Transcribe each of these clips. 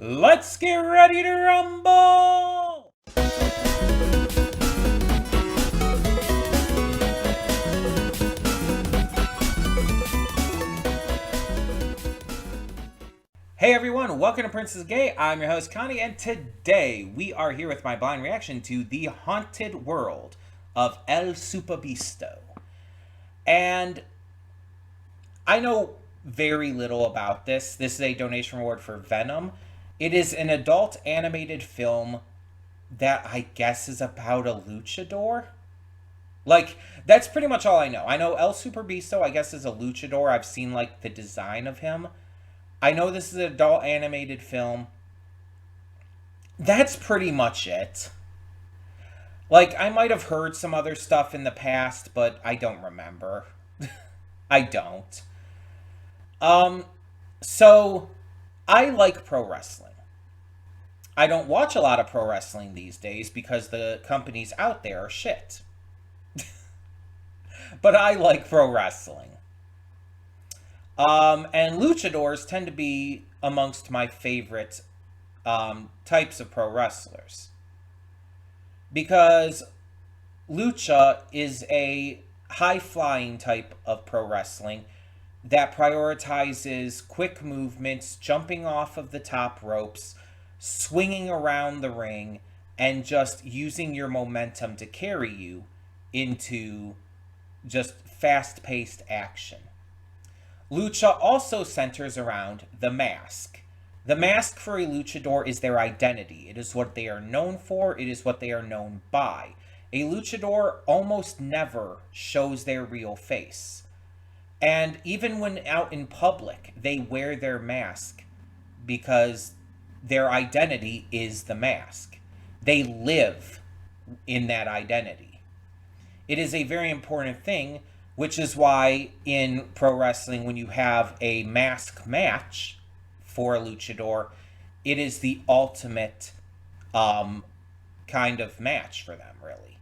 Let's get ready to rumble! Hey everyone, welcome to Princess Gay. I'm your host Connie, and today we are here with my blind reaction to The Haunted World of El Superbeasto. And I know very little about this. This is a donation reward for Venom. It is an adult animated film that I guess is about a luchador. Like, that's pretty much all I know. I know El Superbeasto, I guess, is a luchador. I've seen, like, the design of him. I know this is an adult animated film. That's pretty much it. Like, I might have heard some other stuff in the past, but I don't remember. I don't. So, I like pro wrestling. I don't watch a lot of pro wrestling these days because the companies out there are shit. But I like pro wrestling. And luchadors tend to be amongst my favorite types of pro wrestlers. Because lucha is a high-flying type of pro wrestling that prioritizes quick movements, jumping off of the top ropes, swinging around the ring, and just using your momentum to carry you into just fast-paced action. Lucha also centers around the mask. The mask for a luchador is their identity. It is what they are known for. It is what they are known by. A luchador almost never shows their real face. And even when out in public, they wear their mask because their identity is the mask. They live in that identity. It is a very important thing, which is why in pro wrestling, when you have a mask match for a luchador, it is the ultimate kind of match for them, really.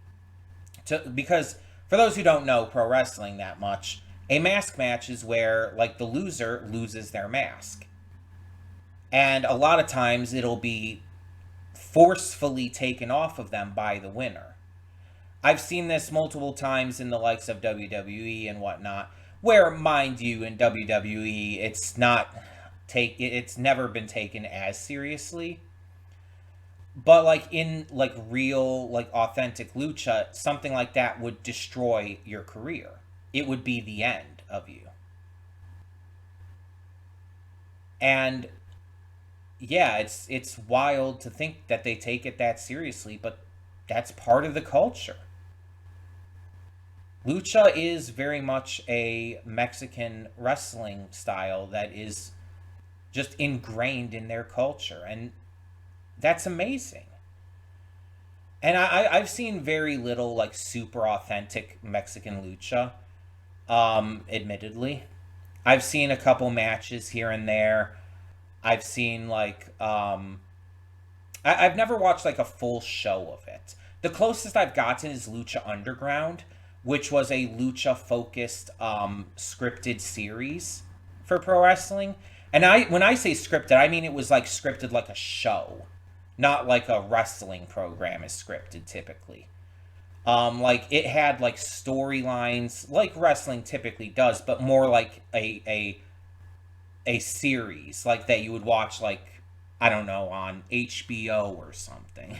Because for those who don't know pro wrestling that much, a mask match is where, like, the loser loses their mask. And a lot of times it'll be forcefully taken off of them by the winner. I've seen this multiple times in the likes of WWE and whatnot, where, mind you, in WWE, it's never been taken as seriously. But, like, in, like, real, like, authentic lucha, something like that would destroy your career. It would be the end of you. And yeah, it's wild to think that they take it that seriously, but that's part of the culture. Lucha is very much a Mexican wrestling style that is just ingrained in their culture, and that's amazing. And I've seen very little, like, super authentic Mexican lucha, admittedly. I've seen a couple matches here and there. I've seen, like, I've never watched, like, a full show of it. The closest I've gotten is Lucha Underground, which was a lucha-focused, scripted series for pro wrestling. And when I say scripted, I mean it was, like, scripted like a show, not like a wrestling program is scripted, typically. Like, it had, like, storylines, like wrestling typically does, but more like a series, like, that you would watch, like, I don't know, on HBO or something.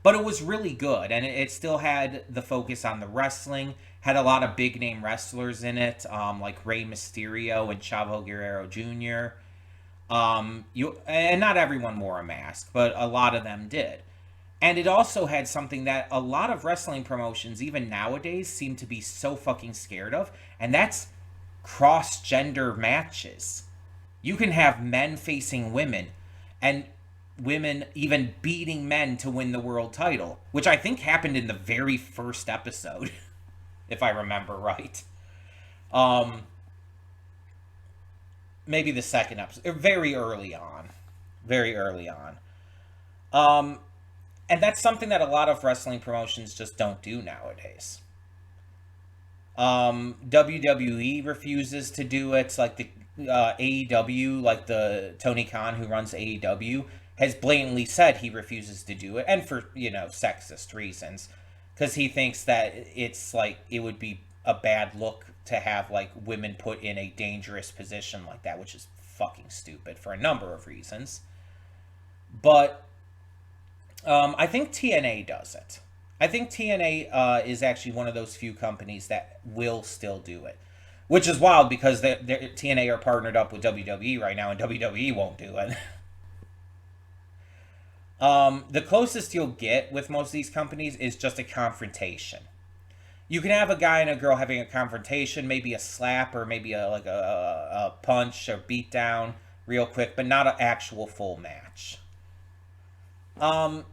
But it was really good, and it still had the focus on the wrestling, had a lot of big-name wrestlers in it, like Rey Mysterio and Chavo Guerrero Jr. And not everyone wore a mask, but a lot of them did. And it also had something that a lot of wrestling promotions, even nowadays, seem to be so fucking scared of, and that's cross-gender matches. You can have men facing women, and women even beating men to win the world title, which I think happened in the very first episode, if I remember right. Maybe the second episode, very early on. Very early on. And that's something that a lot of wrestling promotions just don't do nowadays. WWE refuses to do it. Like, AEW, like the Tony Khan who runs AEW, has blatantly said he refuses to do it, and for, sexist reasons, because he thinks that it's like it would be a bad look to have like women put in a dangerous position like that, which is fucking stupid for a number of reasons. But I think TNA does it. I think TNA is actually one of those few companies that will still do it, which is wild because TNA are partnered up with WWE right now, and WWE won't do it. The closest you'll get with most of these companies is just a confrontation. You can have a guy and a girl having a confrontation, maybe a slap or maybe a punch or beat down real quick, but not an actual full match. And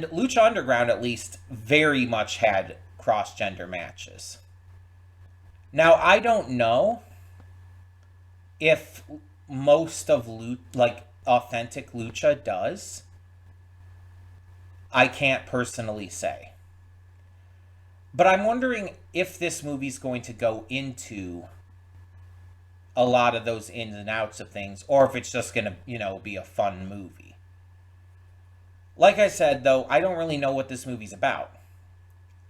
Lucha Underground, at least, very much had cross-gender matches. Now, I don't know if most of authentic Lucha does. I can't personally say. But I'm wondering if this movie's going to go into a lot of those ins and outs of things, or if it's just going to, be a fun movie. Like I said, though, I don't really know what this movie's about.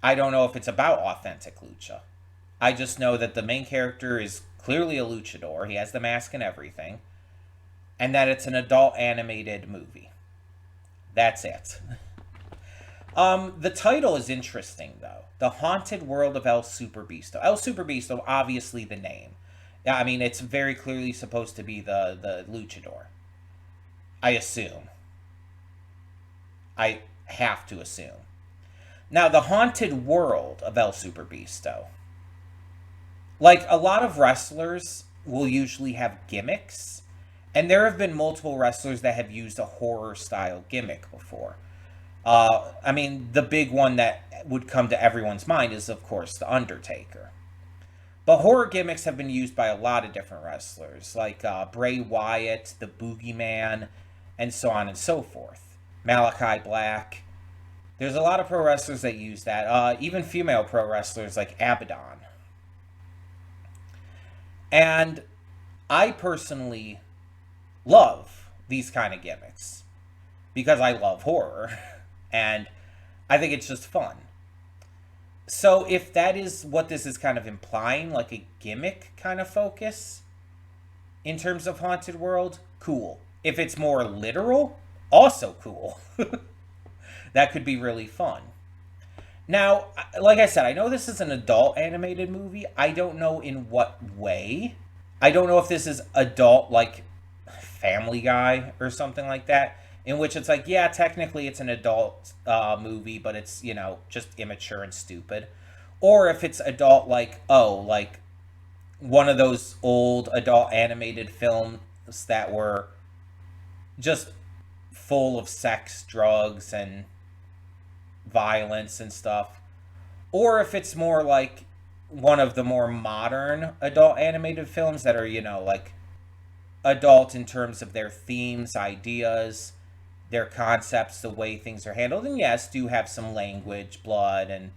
I don't know if it's about authentic Lucha. I just know that the main character is clearly a luchador. He has the mask and everything. And that it's an adult animated movie. That's it. The title is interesting, though. The Haunted World of El Superbeasto. El Superbeasto, obviously the name. I mean, it's very clearly supposed to be the luchador. I assume. I have to assume. Now, the Haunted World of El Superbeasto. Like, a lot of wrestlers will usually have gimmicks. And there have been multiple wrestlers that have used a horror-style gimmick before. I mean, the big one that would come to everyone's mind is, of course, The Undertaker. But horror gimmicks have been used by a lot of different wrestlers, like Bray Wyatt, the Boogeyman, and so on and so forth. Malachi Black. There's a lot of pro wrestlers that use that. Even female pro wrestlers like Abaddon. And I personally love these kind of gimmicks because I love horror. And I think it's just fun. So if that is what this is kind of implying, like a gimmick kind of focus in terms of Haunted World, cool. If it's more literal, also cool. That could be really fun. Now, like I said, I know this is an adult animated movie. I don't know in what way. I don't know if this is adult, like Family Guy or something like that, in which it's like, yeah, technically it's an adult movie, but it's, just immature and stupid. Or if it's adult, like one of those old adult animated films that were just full of sex, drugs, and violence and stuff. Or if it's more like one of the more modern adult animated films that are, like adult in terms of their themes, ideas, their concepts, the way things are handled. And yes, do have some language, blood, and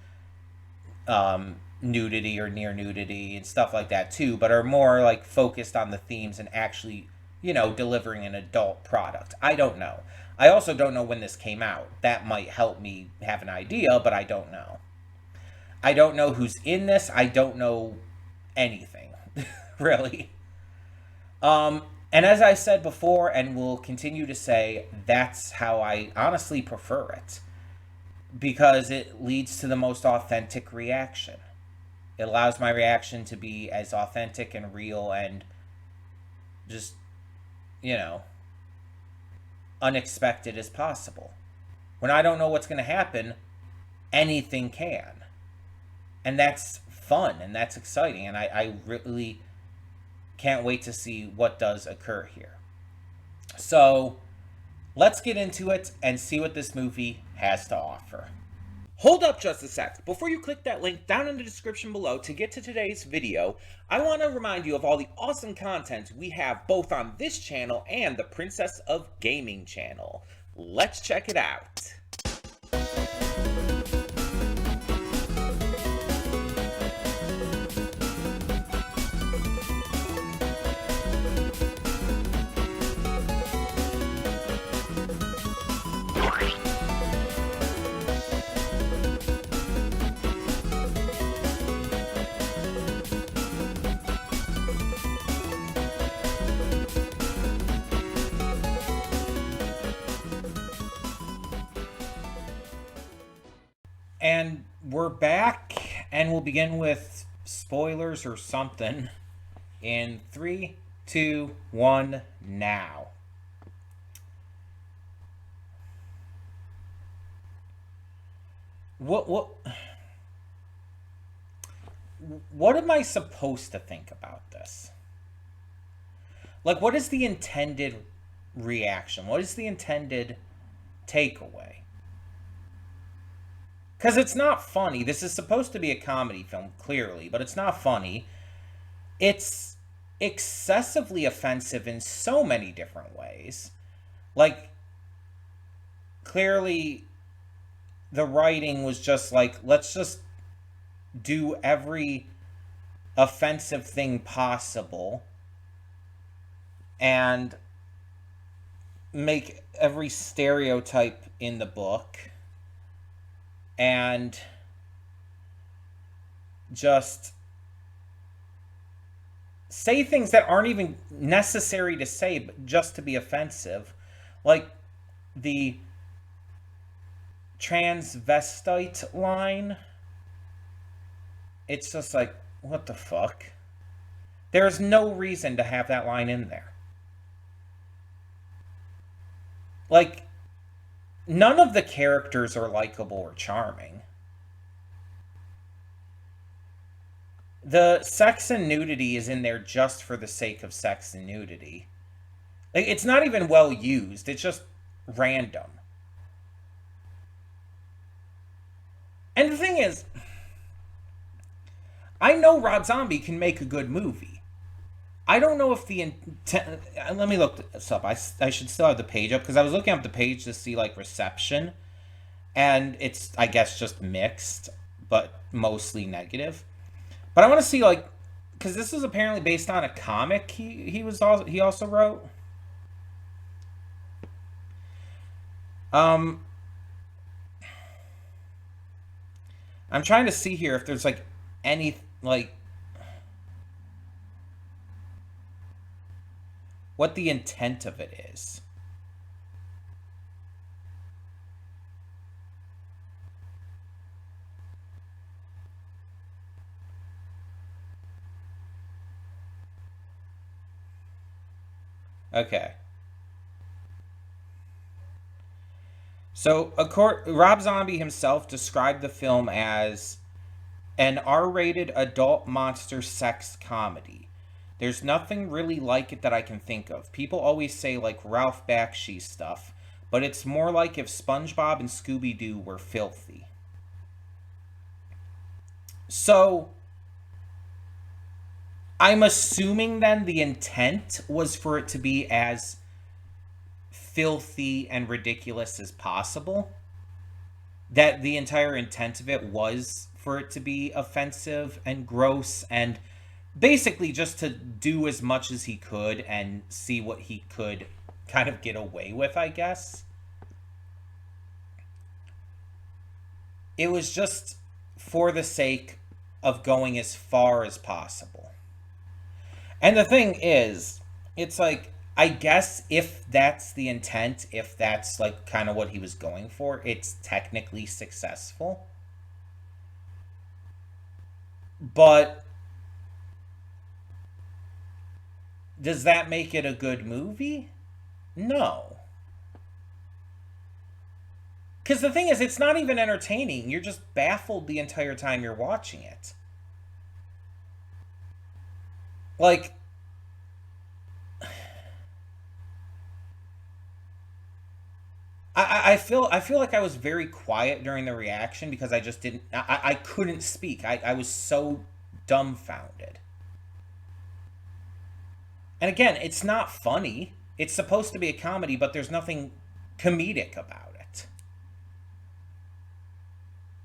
nudity or near nudity and stuff like that too, but are more like focused on the themes and actually, delivering an adult product. I don't know. I also don't know when this came out. That might help me have an idea, but I don't know. I don't know who's in this. I don't know anything, really. And as I said before, and will continue to say, that's how I honestly prefer it. Because it leads to the most authentic reaction. It allows my reaction to be as authentic and real and just, unexpected as possible. When I don't know what's going to happen, anything can. And that's fun and that's exciting. And I really can't wait to see what does occur here. So let's get into it and see what this movie has to offer. Hold up just a sec. Before you click that link down in the description below to get to today's video, I want to remind you of all the awesome content we have both on this channel and the Princess of Gaming channel. Let's check it out. And we're back, and we'll begin with spoilers or something in 3, 2, 1, now. What am I supposed to think about this? Like, what is the intended reaction? What is the intended takeaway? Because it's not funny. This is supposed to be a comedy film, clearly, but it's not funny. It's excessively offensive in so many different ways. Like, clearly, the writing was just like, let's just do every offensive thing possible and make every stereotype in the book and just say things that aren't even necessary to say, but just to be offensive. Like the transvestite line. It's just like, what the fuck? There's no reason to have that line in there. Like, none of the characters are likable or charming. The sex and nudity is in there just for the sake of sex and nudity. Like, it's not even well used. It's just random. And the thing is, I know Rob Zombie can make a good movie. I don't know if the intent... Let me look this up. I should still have the page up, because I was looking up the page to see, like, reception. And it's, I guess, just mixed, but mostly negative. But I want to see, like... Because this is apparently based on a comic he also wrote. I'm trying to see here if there's, like, any, like... what the intent of it is. Okay. So, Rob Zombie himself described the film as an R-rated adult monster sex comedy. There's nothing really like it that I can think of. People always say, like, Ralph Bakshi stuff, but it's more like if SpongeBob and Scooby-Doo were filthy. So, I'm assuming then the intent was for it to be as filthy and ridiculous as possible. That the entire intent of it was for it to be offensive and gross and basically just to do as much as he could and see what he could kind of get away with, I guess. It was just for the sake of going as far as possible. And the thing is, it's like, I guess if that's the intent, if that's like kind of what he was going for, it's technically successful. But does that make it a good movie? No. Because the thing is, it's not even entertaining. You're just baffled the entire time you're watching it. Like, I feel like I was very quiet during the reaction because I just didn't... I couldn't speak. I was so dumbfounded. And again, it's not funny. It's supposed to be a comedy, but there's nothing comedic about it.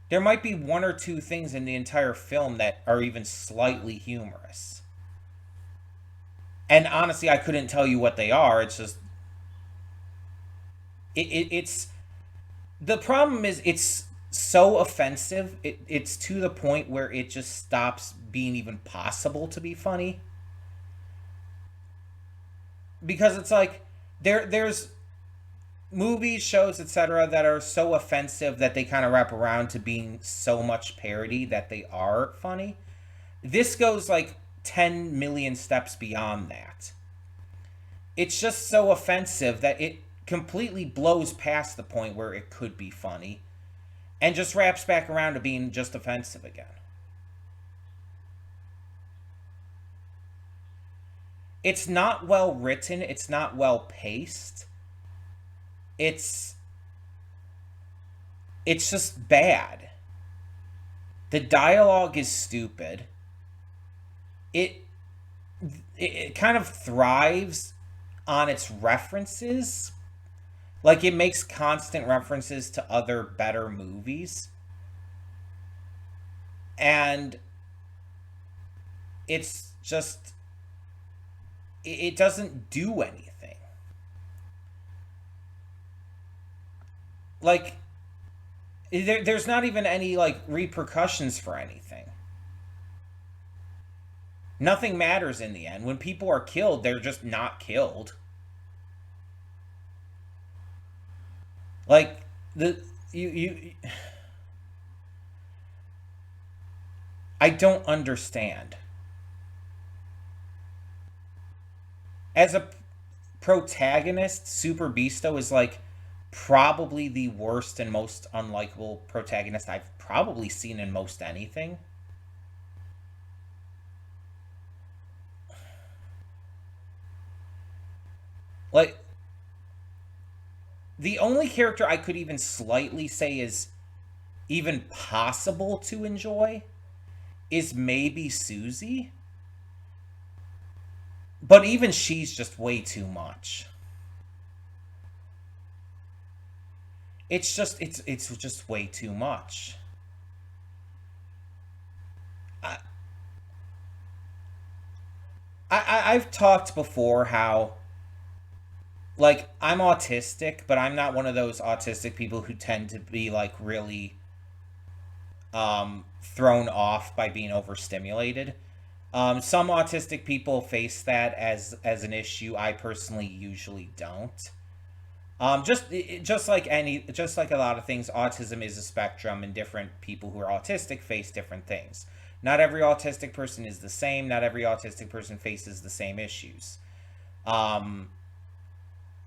There might be one or two things in the entire film that are even slightly humorous. And honestly, I couldn't tell you what they are. It's just... It's... The problem is it's so offensive. It's to the point where it just stops being even possible to be funny. Because it's like, there's movies, shows, etc., that are so offensive that they kind of wrap around to being so much parody that they are funny. This goes like 10 million steps beyond that. It's just so offensive that it completely blows past the point where it could be funny and just wraps back around to being just offensive again. It's not well written, it's not well paced. It's it's just bad. The dialogue is stupid. It it kind of thrives on its references. Like it makes constant references to other better movies. And it's just it doesn't do anything. Like there's not even any like repercussions for anything. Nothing matters in the end. When people are killed, they're just not killed. Like the you I don't understand. As a protagonist, Superbeasto is like probably the worst and most unlikable protagonist I've probably seen in most anything. Like the only character I could even slightly say is even possible to enjoy is maybe Susie, but even she's just way too much. It's just way too much. I, I've talked before how like I'm autistic, but I'm not one of those autistic people who tend to be like really thrown off by being overstimulated. Some autistic people face that as an issue. I personally usually don't. Just like a lot of things, autism is a spectrum, and different people who are autistic face different things. Not every autistic person is the same. Not every autistic person faces the same issues. Um,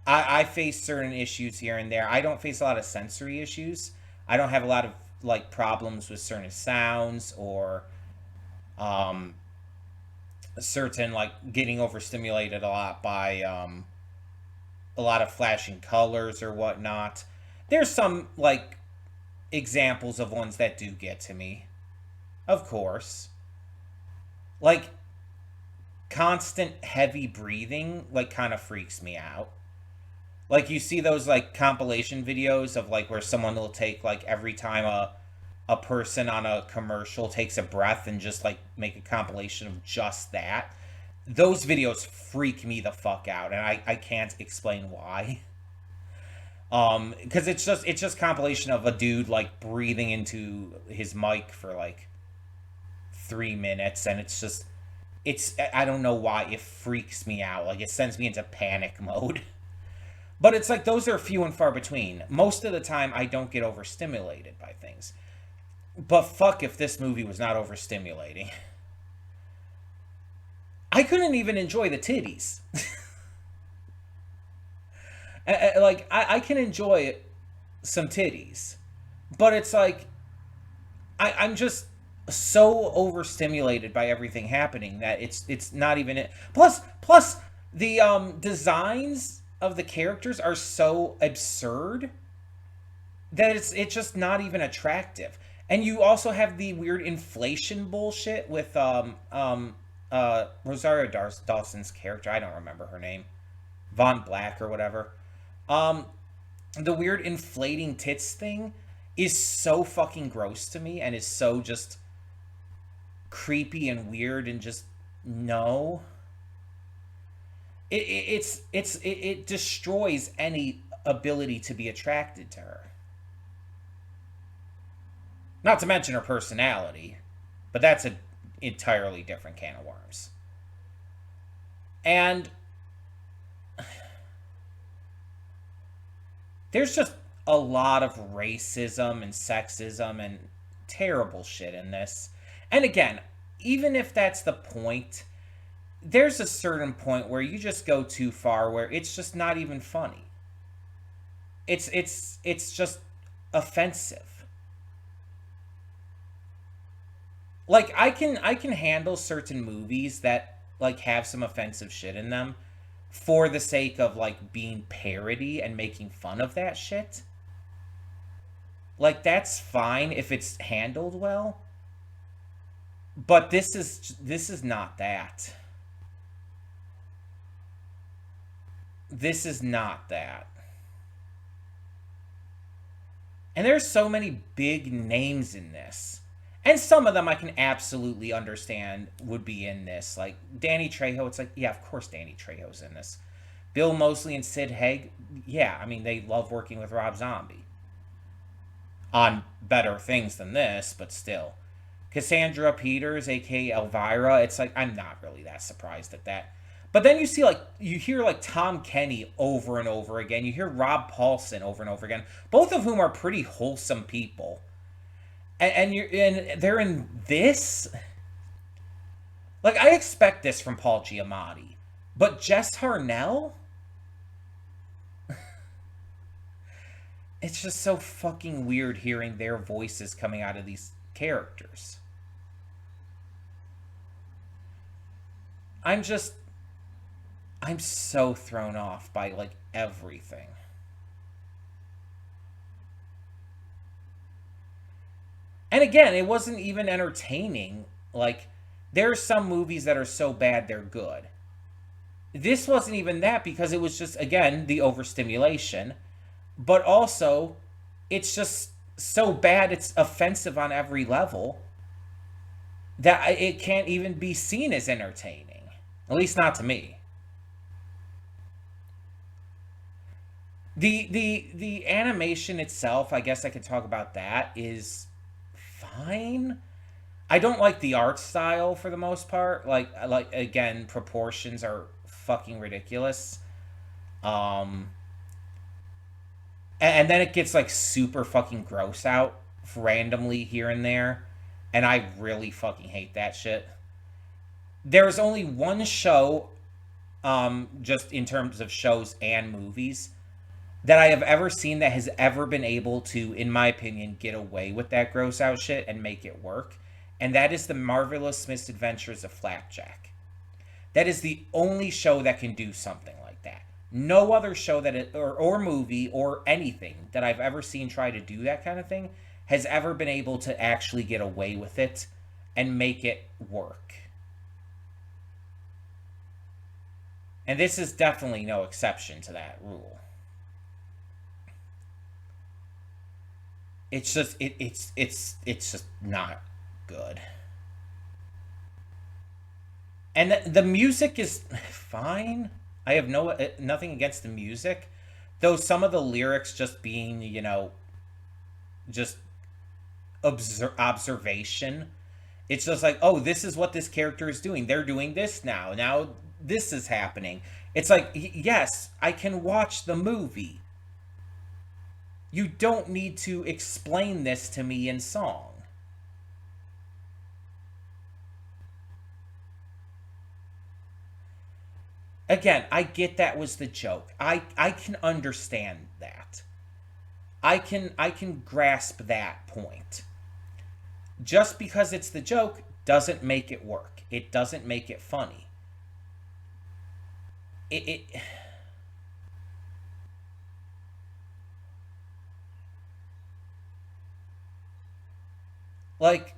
I face certain issues here and there. I don't face a lot of sensory issues. I don't have a lot of like problems with certain sounds or um, certain like getting overstimulated a lot by a lot of flashing colors or whatnot. There's some like examples of ones that do get to me, of course. Like constant heavy breathing like kind of freaks me out. Like you see those like compilation videos of like where someone will take like every time a person on a commercial takes a breath and just like make a compilation of just that. Those videos freak me the fuck out, and I can't explain why. Because it's just compilation of a dude like breathing into his mic for like 3 minutes, and it's I don't know why it freaks me out. Like it sends me into panic mode. But it's like those are few and far between. Most of the time, I don't get overstimulated by things. But fuck if this movie was not overstimulating. I couldn't even enjoy the titties. Like I can enjoy some titties, but it's like I'm just so overstimulated by everything happening that it's not even it. Plus the designs of the characters are so absurd that it's just not even attractive. And you also have the weird inflation bullshit with Rosario Dawson's character. I don't remember her name, Von Black or whatever. Um, the weird inflating tits thing is so fucking gross to me and is so just creepy and weird and just no. It destroys any ability to be attracted to her. Not to mention her personality, but that's an entirely different can of worms. And there's just a lot of racism and sexism and terrible shit in this. And again, even if that's the point, there's a certain point where you just go too far where it's just not even funny. It's just offensive. Like I can handle certain movies that like have some offensive shit in them for the sake of like being parody and making fun of that shit. Like that's fine if it's handled well, but this is not that. This is not that. And there's so many big names in this. And some of them I can absolutely understand would be in this. Like Danny Trejo, it's like, yeah, of course Danny Trejo's in this. Bill Moseley and Sid Haig, yeah, I mean, they love working with Rob Zombie. On better things than this, but still. Cassandra Peters, aka Elvira, it's like, I'm not really that surprised at that. But then you see, like, you hear, like, Tom Kenny over and over again. You hear Rob Paulson over and over again. Both of whom are pretty wholesome people. And they're in this. Like, I expect this from Paul Giamatti, but Jess Harnell. It's just so fucking weird hearing their voices coming out of these characters. I'm so thrown off by like everything. And again, it wasn't even entertaining. Like, there are some movies that are so bad they're good. This wasn't even that because it was just, again, the overstimulation. But also, it's just so bad it's offensive on every level that it can't even be seen as entertaining. At least not to me. The animation itself, I guess I could talk about that, is fine. I don't like the art style for the most part. Like again, proportions are fucking ridiculous. Um and then it gets like super fucking gross out randomly here and there, and I really fucking hate that shit. There's only one show, just in terms of shows and movies, that I have ever seen that has ever been able to, in my opinion, get away with that gross out shit and make it work. And that is The Marvelous Misadventures of Flapjack. That is the only show that can do something like that. No other show or movie or anything that I've ever seen try to do that kind of thing has ever been able to actually get away with it and make it work. And this is definitely no exception to that rule. It's just it's just not good. And the music is fine. I have nothing against the music, though some of the lyrics just being, just observation. It's just like, oh, this is what this character is doing. They're doing this now. Now this is happening. It's like, yes, I can watch the movie. You don't need to explain this to me in song. Again, I get that was the joke. I can understand that. I can grasp that point. Just because it's the joke doesn't make it work. It doesn't make it funny. It like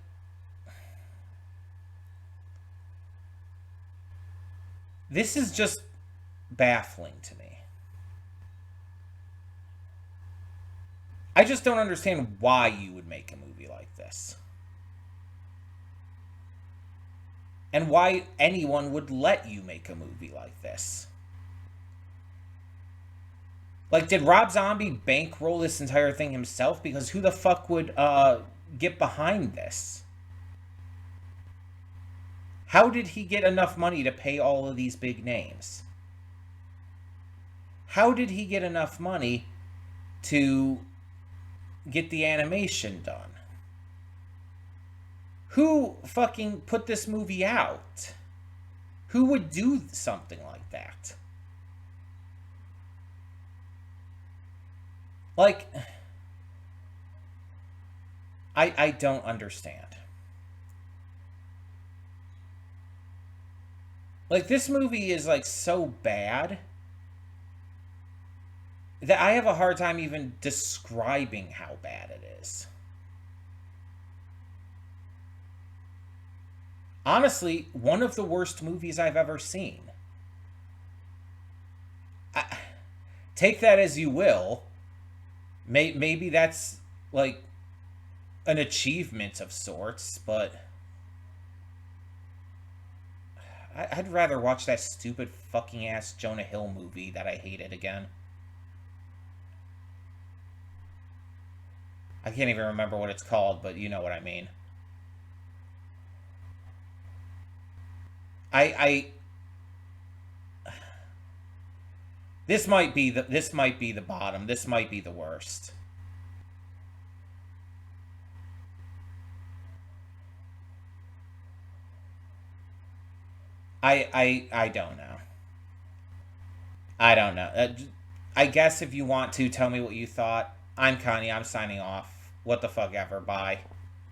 this is just baffling to me. I just don't understand why you would make a movie like this. And why anyone would let you make a movie like this. Like, did Rob Zombie bankroll this entire thing himself? Because who the fuck would get behind this? How did he get enough money to pay all of these big names? How did he get enough money to get the animation done. Who fucking put this movie out? Who would do something like that? Like, I don't understand. Like, this movie is, like, so bad that I have a hard time even describing how bad it is. Honestly, one of the worst movies I've ever seen. Take that as you will. Maybe that's, like, an achievement of sorts, but I'd rather watch that stupid fucking ass Jonah Hill movie that I hated again. I can't even remember what it's called, but you know what I mean. I this might be the bottom. This might be the worst. I don't know. I don't know. I guess if you want to tell me what you thought, I'm Connie. I'm signing off. What the fuck ever. Bye.